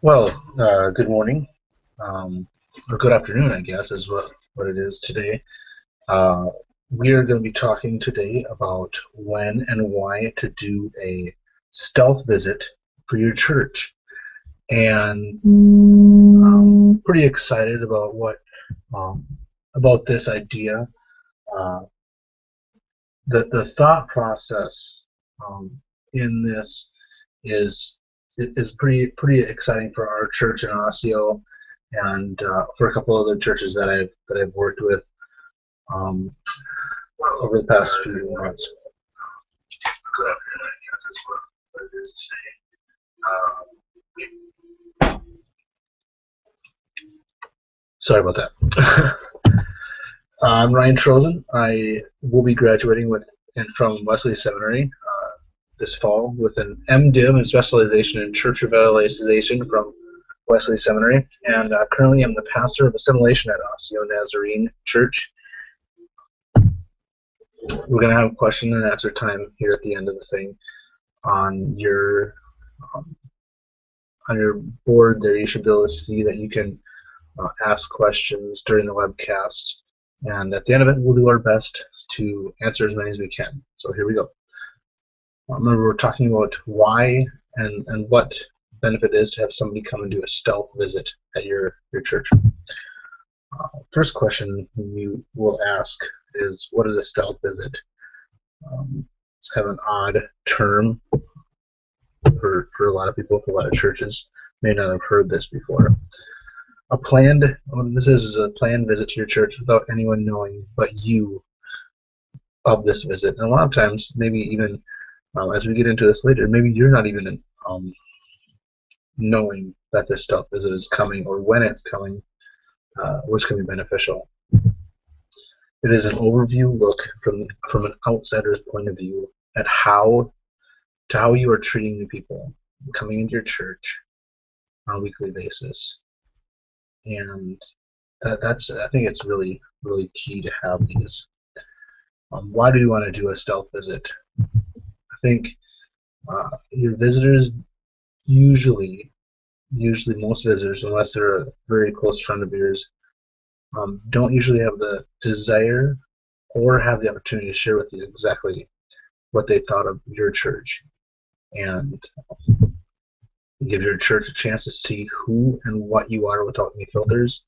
Well, good morning, or good afternoon, I guess, is what it is today. Uh, we are going to be talking today about when and why to do a stealth visit for your church. And I'm pretty excited about um, about this idea. Uh, the thought process in this is is pretty exciting for our church in Osseo, and for a couple other churches that I've worked with um, over the past few months. Sorry about that. I'm Ryan Trozen. I will be graduating from Wesley Seminary this fall with an MDiv and specialization in church evangelization from Wesley Seminary, and currently I'm the pastor of assimilation at Osseo Nazarene Church. We're going to have question and answer time here at the end of the thing. On your um, on your board there, you should be able to see that you can ask questions during the webcast, and at the end of it, we'll do our best to answer as many as we can. So here we go. Remember, we're talking about why and what benefit is to have somebody come and do a stealth visit at your church. First question you will ask is, what is a stealth visit? It's kind of an odd term for a lot of people, for a lot of churches. May not have heard this before. This is a planned visit to your church without anyone knowing but you of this visit. And a lot of times, maybe even as we get into this later, maybe you're not even knowing that this stealth visit is coming or when it's coming, which can be beneficial. It is an overview look from an outsider's point of view at how you are treating the people coming into your church on a weekly basis, and that's I think it's really key to have these. Why do you want to do a stealth visit? I think your visitors usually most visitors, unless they're a very close friend of yours, don't usually have the desire or have the opportunity to share with you exactly what they thought of your church, and give your church a chance to see who and what you are without any filters.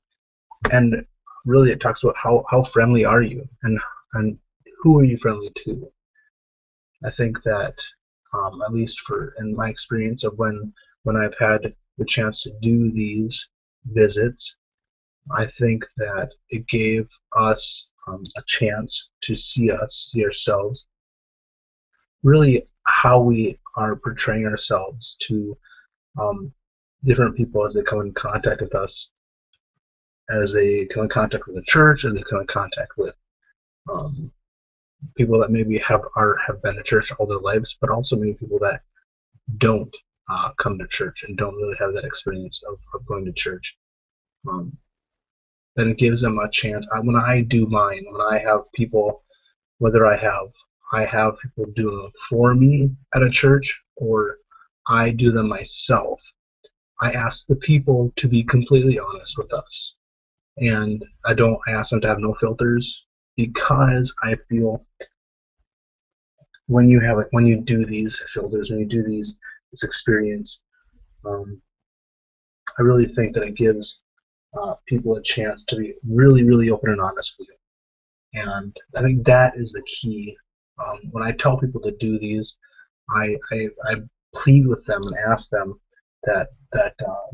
And really, it talks about how friendly are you, and who are you friendly to. I think that at least in my experience of when I've had the chance to do these visits, I think that it gave us a chance to see ourselves, really how we are portraying ourselves to different people as they come in contact with us, as they come in contact with the church, or they come in contact with um, people that maybe have been to church all their lives, but also maybe people that don't come to church and don't really have that experience of going to church. Then it gives them a chance. When I do mine, when I have people, whether I have people do them for me at a church or I do them myself, I ask the people to be completely honest with us, and I ask them to have no filters, because I feel when you do these filters, when you do this experience, I really think that it gives people a chance to be really open and honest with you. And I think that is the key. When I tell people to do these, I plead with them and ask them that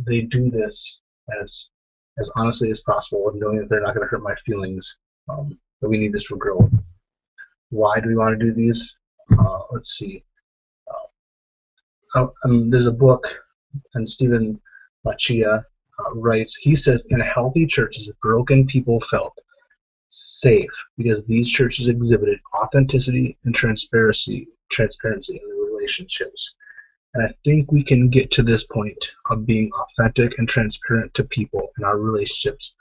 they do this as honestly as possible, and knowing that they're not going to hurt my feelings. That we need this for growth. Why do we want to do these? Let's see. There's a book, and Stephen Machia writes. He says, "In a healthy church, as broken people felt, safe because these churches exhibited authenticity and transparency in their relationships. And I think we can get to this point of being authentic and transparent to people in our relationships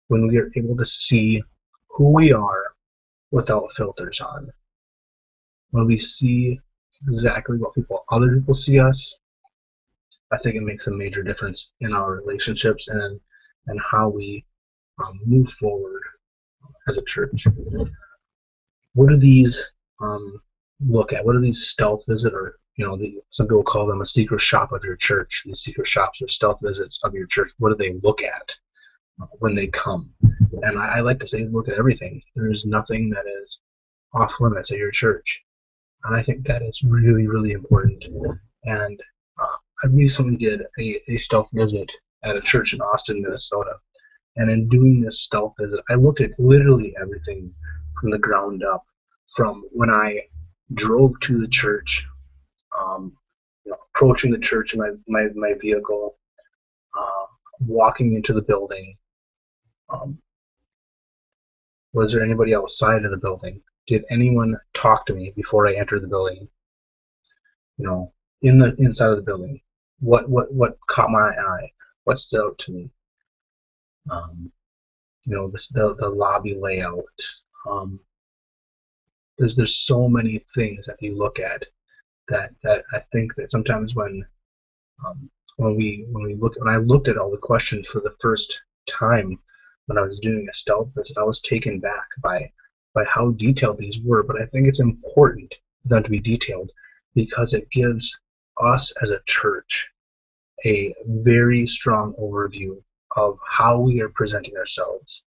when we are able to see who we are without filters on. When we see exactly what other people see us, I think it makes a major difference in our relationships and how we move forward as a church. What do these look at? What do these stealth visit, or some people call them a secret shop of your church? These secret shops or stealth visits of your church. What do they look at when they come? And I like to say, look at everything. There is nothing that is off limits at your church, and I think that is really, really important. And I recently did a stealth visit at a church in Austin, Minnesota. And in doing this stealth visit, I looked at literally everything from the ground up. From when I drove to the church, approaching the church in my vehicle, walking into the building. Was there anybody outside of the building? Did anyone talk to me before I entered the building? In the inside of the building, what caught my eye? What stood out to me? The lobby layout. There's so many things that you look at that I think that sometimes when I looked at all the questions for the first time when I was doing a stealth visit, I was taken back by how detailed these were. But I think it's important for them to be detailed because it gives us as a church a very strong overview of how we are presenting ourselves.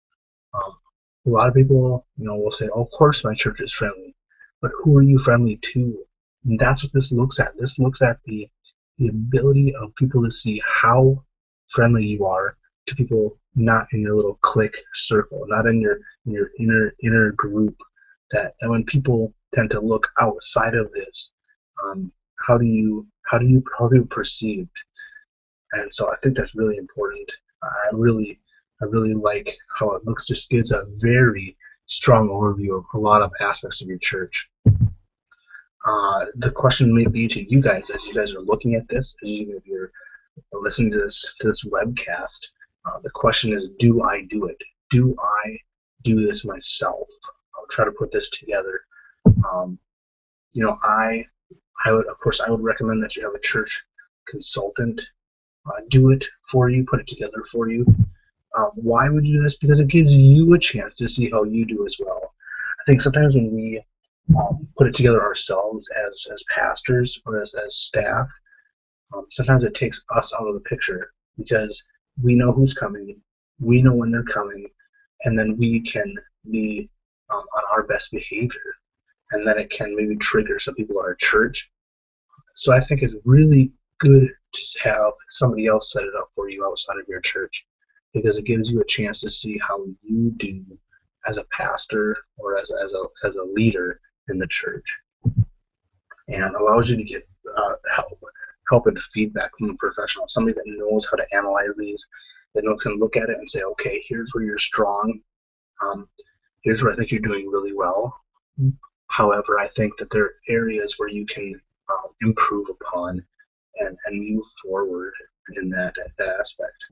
A lot of people, will say, "Oh, of course my church is friendly," but who are you friendly to? And that's what this looks at. This looks at the ability of people to see how friendly you are to people not in your little clique circle, not in your inner group. And when people tend to look outside of this, how do you perceived? And so I think that's really important. I really like how it looks. Just gives a very strong overview of a lot of aspects of your church. The question may be to you guys as you guys are looking at this, even if you're listening to this webcast. The question is, do I do it? Do I do this myself? I'll try to put this together. I would recommend that you have a church consultant do it for you, put it together for you. Why would you do this? Because it gives you a chance to see how you do as well. I think sometimes when we put it together ourselves as pastors or as staff, sometimes it takes us out of the picture because we know who's coming, we know when they're coming, and then we can be on our best behavior, and then it can maybe trigger some people in our church. So I think it's really good to have somebody else set it up for you outside of your church because it gives you a chance to see how you do as a pastor or as a leader in the church, and allows you to get help and feedback from a professional, somebody that knows how to analyze these, that can look at it and say, okay, here's where you're strong, here's where I think you're doing really well. However, I think that there are areas where you can improve upon and move forward in that aspect.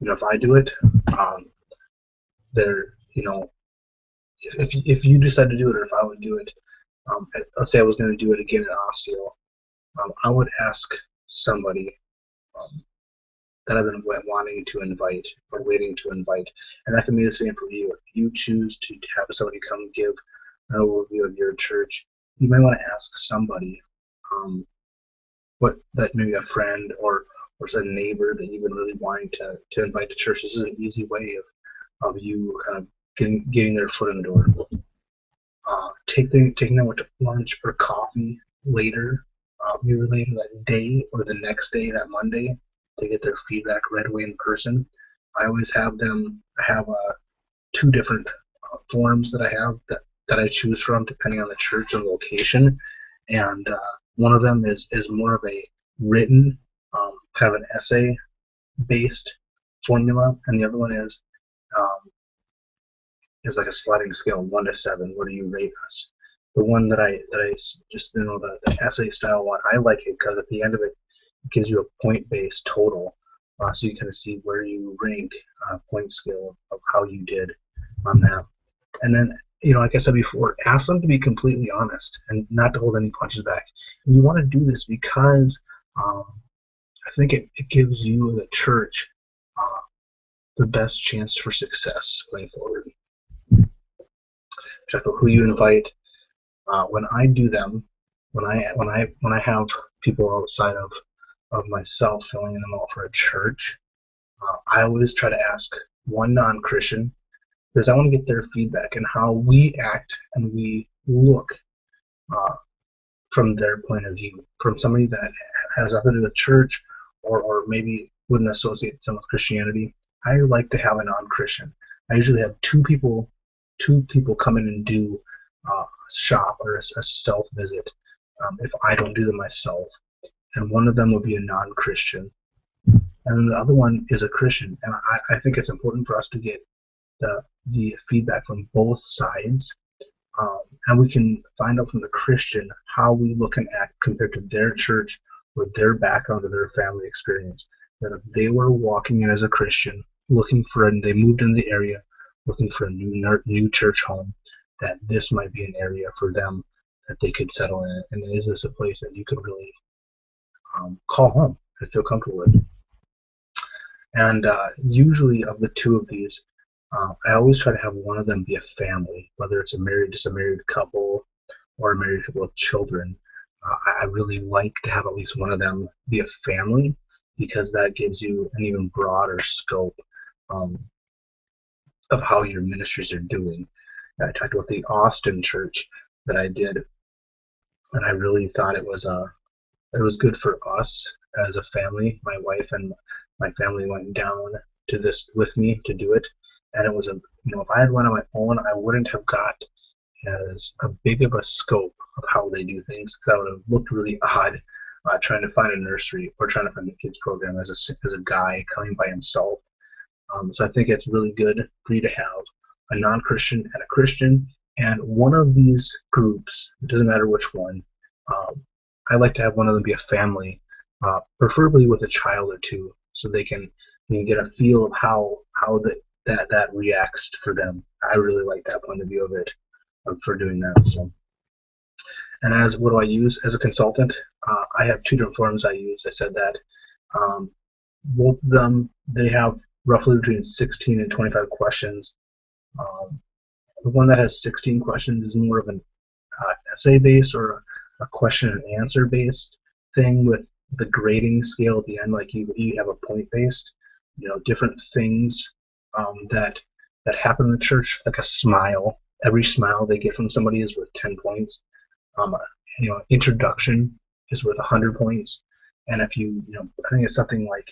If I do it, if you decide to do it, or if I would do it, let's say I was going to do it again at Osteo, I would ask somebody that I've been wanting to invite or waiting to invite, and that can be the same for you. If you choose to have somebody come give an overview of your church, you may want to ask somebody, that maybe a friend or a neighbor that you've been really wanting to invite to church. This is an easy way of you kind of getting their foot in the door. Taking them to lunch or coffee later, maybe later that day or the next day, that Monday, to get their feedback right away in person. I always have them have two different forms that I have that I choose from depending on the church and location, and one of them is more of a written kind of an essay based formula, and the other one is is like a sliding scale, 1 to 7. What do you rate us? The one that I just, the essay style one, I like it because at the end of it, it gives you a point-based total, so you kind of see where you rank on a point scale of how you did on that. And then, like I said before, ask them to be completely honest and not to hold any punches back. And you want to do this because um, I think it gives you, the church, uh, the best chance for success going forward. Check out who you invite. When I do them, when I have people outside of myself filling them out for a church, I always try to ask one non-Christian, because I want to get their feedback and how we act and we look uh, from their point of view, from somebody that has nothing to do with church, or maybe wouldn't associate them with Christianity. I like to have a non-Christian. I usually have two people come in and do a shop or a stealth visit, if I don't do them myself. And one of them will be a non-Christian, and then the other one is a Christian. And I think it's important for us to get the feedback from both sides, and we can find out from the Christian how we look and act compared to their church or their background or their family experience. That if they were walking in as a Christian, and they moved in the area looking for a new church home, that this might be an area for them that they could settle in. And is this a place that you could really call home and feel comfortable with? And usually, of the two of these, I always try to have one of them be a family, whether it's just a married couple or a married couple with children. I really like to have at least one of them be a family, because that gives you an even broader scope of how your ministries are doing. I talked about the Austin church that I did, and I really thought it was good for us as a family. My wife and my family went down to this with me to do it, and it was if I had went on my own, I wouldn't have got as a big of a scope of how they do things, because I would have looked really odd trying to find a nursery or trying to find a kids program as a guy coming by himself. So I think it's really good for you to have a non-Christian and a Christian, and one of these groups, it doesn't matter which one, I like to have one of them be a family, preferably with a child or two, so you can get a feel of how that reacts for them. I really like that point of view of it, for doing that. So, and what do I use as a consultant? I have two different forms I use. I said that both of them, they have roughly between 16 and 25 questions. The one that has 16 questions is more of an essay-based or a question and answer-based thing, with the grading scale at the end, like you have a point-based, different things that happen in the church, like a smile. Every smile they get from somebody is worth 10 points. Introduction is worth 100 points. And if I think it's something like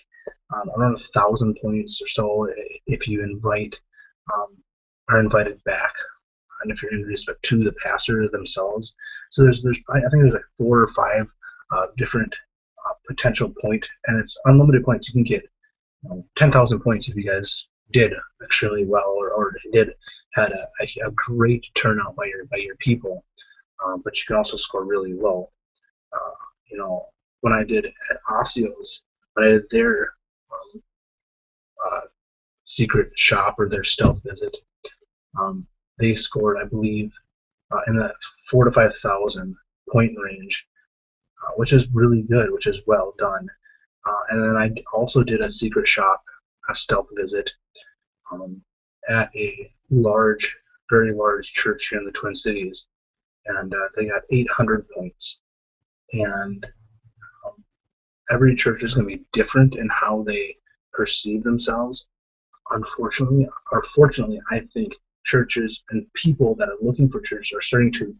around 1,000 points or so if you are invited back, and if you're introduced to the pastor themselves. So I think there's like 4 or 5 different potential point, and it's unlimited points. You can get 10,000 points if you guys did extremely well, or had a great turnout by your people. But you can also score really low. When I did at Osseo's, when I did their secret shop or their stealth visit, they scored, I believe, in the 4,000 to 5,000 point range, which is really good, which is well done. And then I also did a secret shop, a stealth visit, at a very large church here in the Twin Cities, and they got 800 points. And every church is going to be different in how they perceive themselves. Unfortunately, or fortunately, I think churches and people that are looking for churches are starting to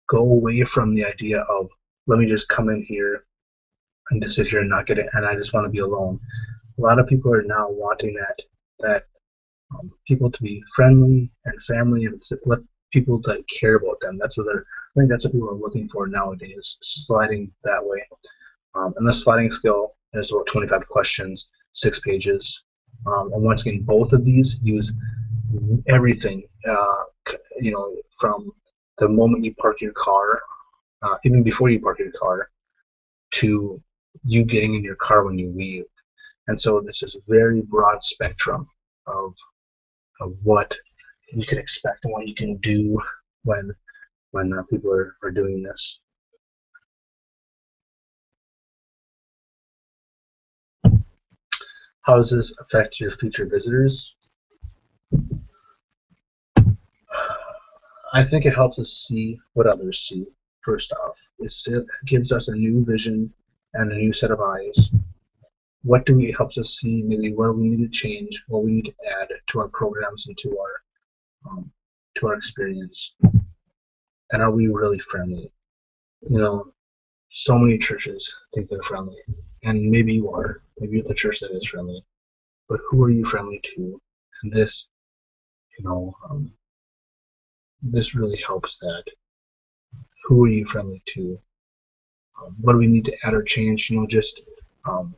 go away from the idea of, let me just come in here and just sit here and not get it, and I just want to be alone. A lot of people are now wanting that people to be friendly and family, and let people that care about them. I think that's what people are looking for nowadays, sliding that way. And the sliding scale is about 25 questions, 6 pages. And once again, both of these use everything, from the moment you park your car, even before you park your car, to you getting in your car when you leave. And so this is a very broad spectrum of, what you can expect and what you can do when people are doing this. How does this affect your future visitors? I think it helps us see what others see. First off, it gives us a new vision and a new set of eyes. What do we helps us see? Maybe where we need to change, what we need to add to our programs and to our experience. And are we really friendly? You know, so many churches think they're friendly, and maybe you are. Maybe you're the church that is friendly, but who are you friendly to? And this, you know, this really helps that. Who are you friendly to? What do we need to add or change? Just um,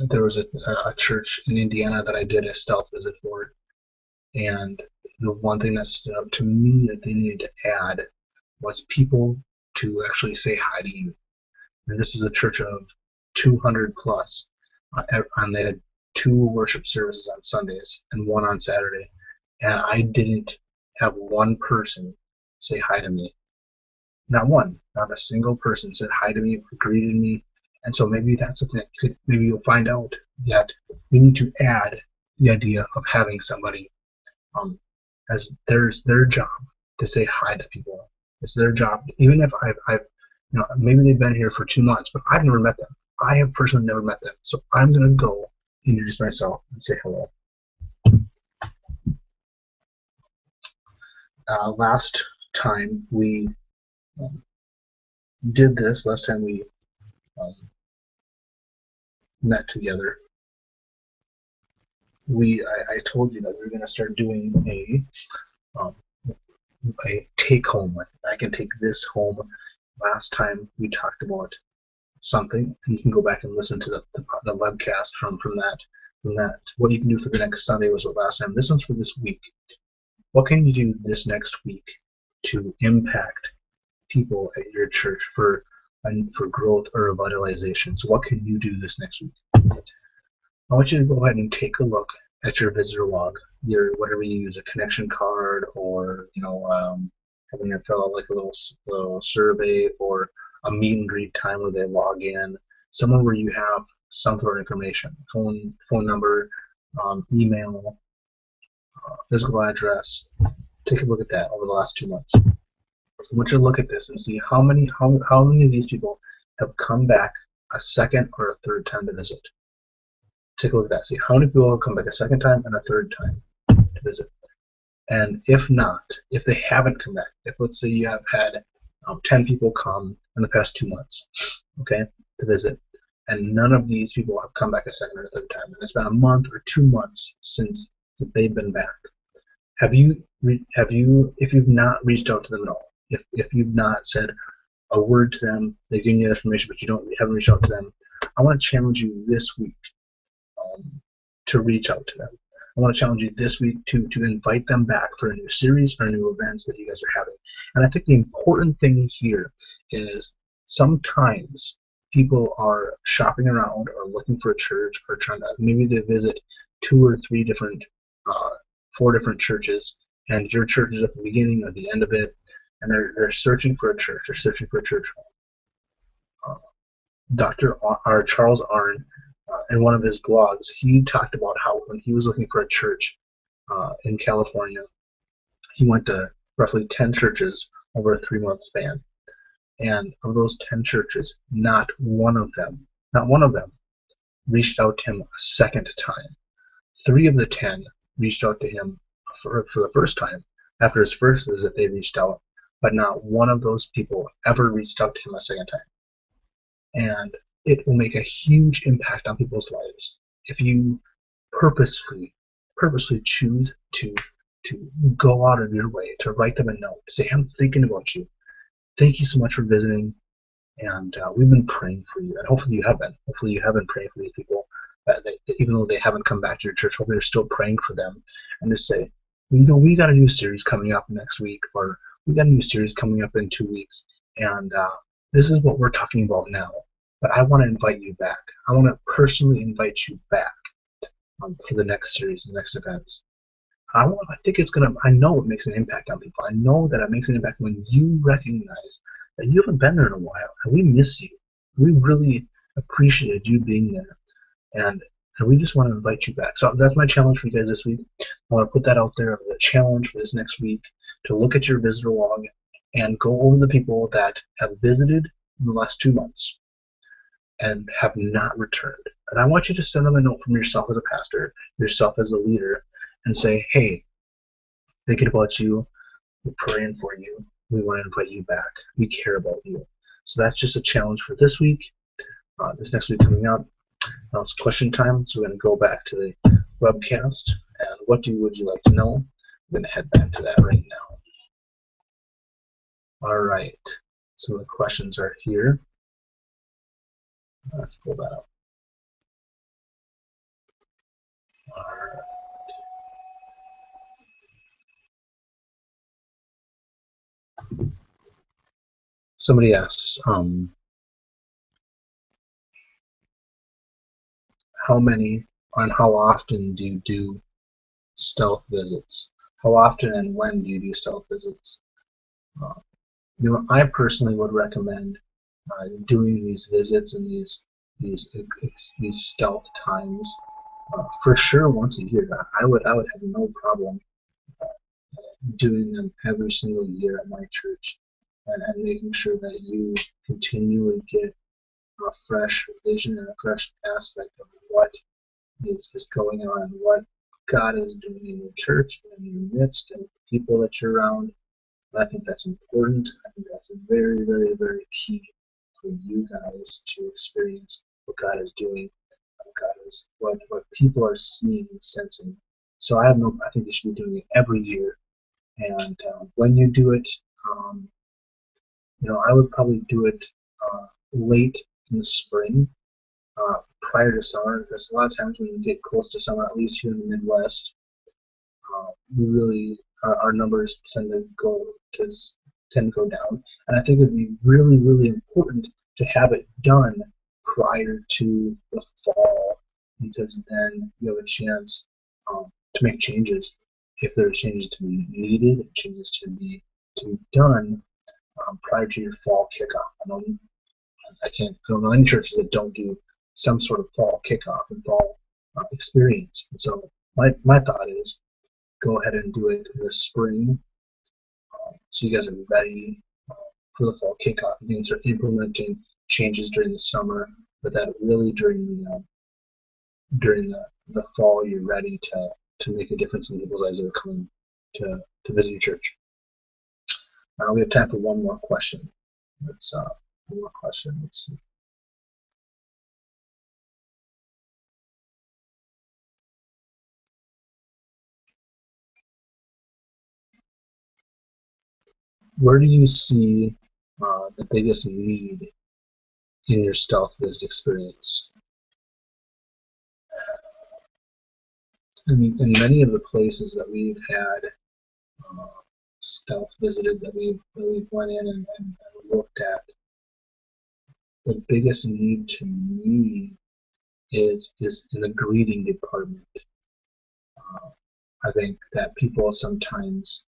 there was a church in Indiana that I did a stealth visit for, and the one thing that stood out to me that they needed to add was people to actually say hi to you. And this is a church of 200 plus, and they had 2 worship services on Sundays and 1 on Saturday, and I didn't have one person say hi to me. Not one, not a single person said hi to me or greeted me. And so maybe that's something that maybe you'll find out that we need to add the idea of having somebody, as their job to say hi to people. It's their job, even if I've maybe they've been here for 2 months, but I've never met them. I have personally never met them, so I'm gonna go introduce myself and say hello. Last time we um, did this, last time we um, met together, I told you that we were going to start doing a take home. I can take this home. Last time we talked about something, and you can go back and listen to the webcast from that. What you can do for the next Sunday was what last time. This one's for this week. What can you do this next week to impact people at your church for growth or revitalization? So what can you do this next week? I want you to go ahead and take a look at your visitor log, your whatever you use, a connection card, or having them fill out like a little survey, or a meet and greet time where they log in, somewhere where you have some sort of information, phone number, email, physical address. Take a look at that over the last 2 months. I want you to look at this and see how many of these people have come back a second or a third time to visit. Take a look at that. See how many people have come back a second time and a third time to visit. And if not, if they haven't come back, if let's say you have had 10 people come in the past 2 months, okay, to visit, and none of these people have come back a second or a third time, and it's been a month or 2 months since they've been back. Have you, if you've not reached out to them at all, if you've not said a word to them, they've given you information, but you haven't reached out to them, I want to challenge you this week to reach out to them. I want to challenge you this week to invite them back for a new series or new events that you guys are having. And I think the important thing here is sometimes people are shopping around or looking for a church, or trying to maybe they visit 2 or 3 different, 4 different churches, and your church is at the beginning or the end of it, and they're searching for a church. They're searching for a church home. Charles Arnn, in one of his blogs, he talked about how when he was looking for a church in California, he went to roughly 10 churches over a 3-month span. And of those 10 churches, not one of them reached out to him a second time. 3 of the 10 reached out to him for the first time. After his first visit, they reached out, but not one of those people ever reached out to him a second time. And it will make a huge impact on people's lives if you purposefully choose to go out of your way to write them a note, to say, I'm thinking about you. Thank you so much for visiting, and we've been praying for you. And hopefully you have been. Hopefully you have been praying for these people, even though they haven't come back to your church. Hopefully you're still praying for them, and just say, we got a new series coming up next week, or we got a new series coming up in 2 weeks, and this is what we're talking about now. But I want to invite you back. I want to personally invite you back for the next series, the next events. I think it's gonna. I know it makes an impact on people. I know that it makes an impact when you recognize that you haven't been there in a while, and we miss you. We really appreciated you being there, and we just want to invite you back. So that's my challenge for you guys this week. I want to put that out there as a challenge for this next week to look at your visitor log and go over the people that have visited in the last 2 months and have not returned. And I want you to send them a note from yourself as a pastor, yourself as a leader, and say, hey, thinking about you, we're praying for you, we want to invite you back, we care about you. So that's just a challenge for this week. This next week coming up, now it's question time, so we're going to go back to the webcast. And what would you like to know? I'm going to head back to that right now. All right, some of the questions are here. Let's pull that up. All right. Somebody asks, how many and how often do you do stealth visits? How often and when do you do stealth visits? I personally would recommend doing these visits and these stealth times for sure once a year. I would have no problem doing them every single year at my church, and making sure that you continually get a fresh vision and a fresh aspect of what is going on, what God is doing in your church and in your midst and the people that you're around. And I think that's important. I think that's very, very, very key for you guys to experience what God is doing, what people are seeing and sensing. So I think you should be doing it every year. And when you do it, um, I would probably do it late in the spring, prior to summer, because a lot of times when you get close to summer, at least here in the Midwest, we really our numbers tend to go down, and I think it'd be really, really important to have it done prior to the fall, because then you have a chance to make changes if there are changes to be needed, changes to be done prior to your fall kickoff. I don't know any churches that don't do some sort of fall kickoff and fall experience. And so my thought is go ahead and do it in the spring, so you guys are ready for the fall kickoff. You can start implementing changes during the summer, but that really during the fall you're ready to make a difference in people's lives that are coming to visit your church. We have time for one more question. Let's see. Where do you see the biggest need in your stealth visit experience? In many of the places that we've had stealth visited, that we've went in and looked at, the biggest need to me is in the greeting department. I think that people sometimes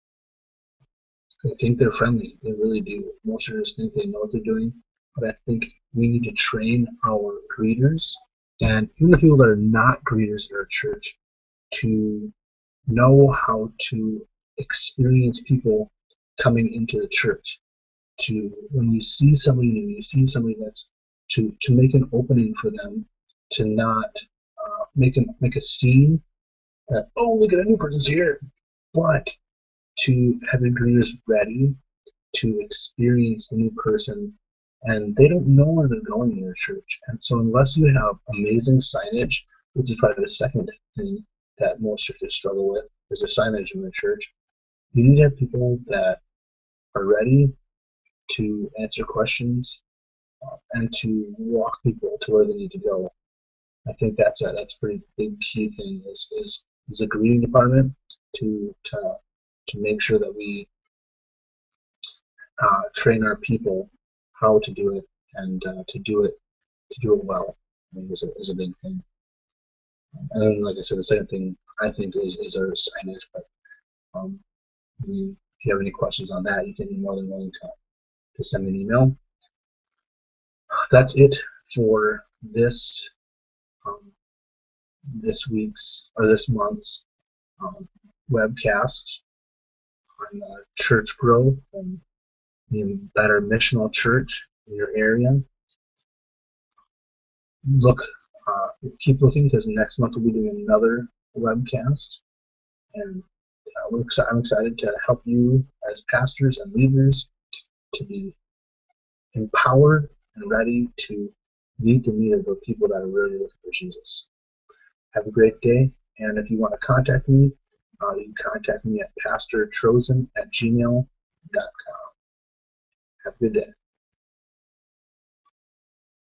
they think they're friendly. They really do. Most churches think they know what they're doing, but I think we need to train our greeters and even the people that are not greeters at our church to know how to experience people coming into the church. To when you see somebody new, you see somebody that's to make an opening for them, to not make a scene that, oh, look at a new person's here, but to have the greeters ready to experience the new person, and they don't know where they're going in your church. And so unless you have amazing signage, which is probably the second thing that most churches struggle with, is the signage in the church, you need to have people that are ready to answer questions and to walk people to where they need to go. I think that's a pretty big key thing is the greeting department. to make sure that we train our people how to do it and to do it well. I think is a big thing. And then, like I said, the second thing I think is our signage. But um, if you have any questions on that, you can be more than willing to send me an email. That's it for this um, this week's or this month's um, webcast on church growth and being better missional church in your area. Look, keep looking because next month we'll be doing another webcast, and I'm excited to help you as pastors and leaders to be empowered and ready to meet the need of the people that are really looking for Jesus. Have a great day, and if you want to contact me, you can contact me at pastortrozen@gmail.com. Have a good day.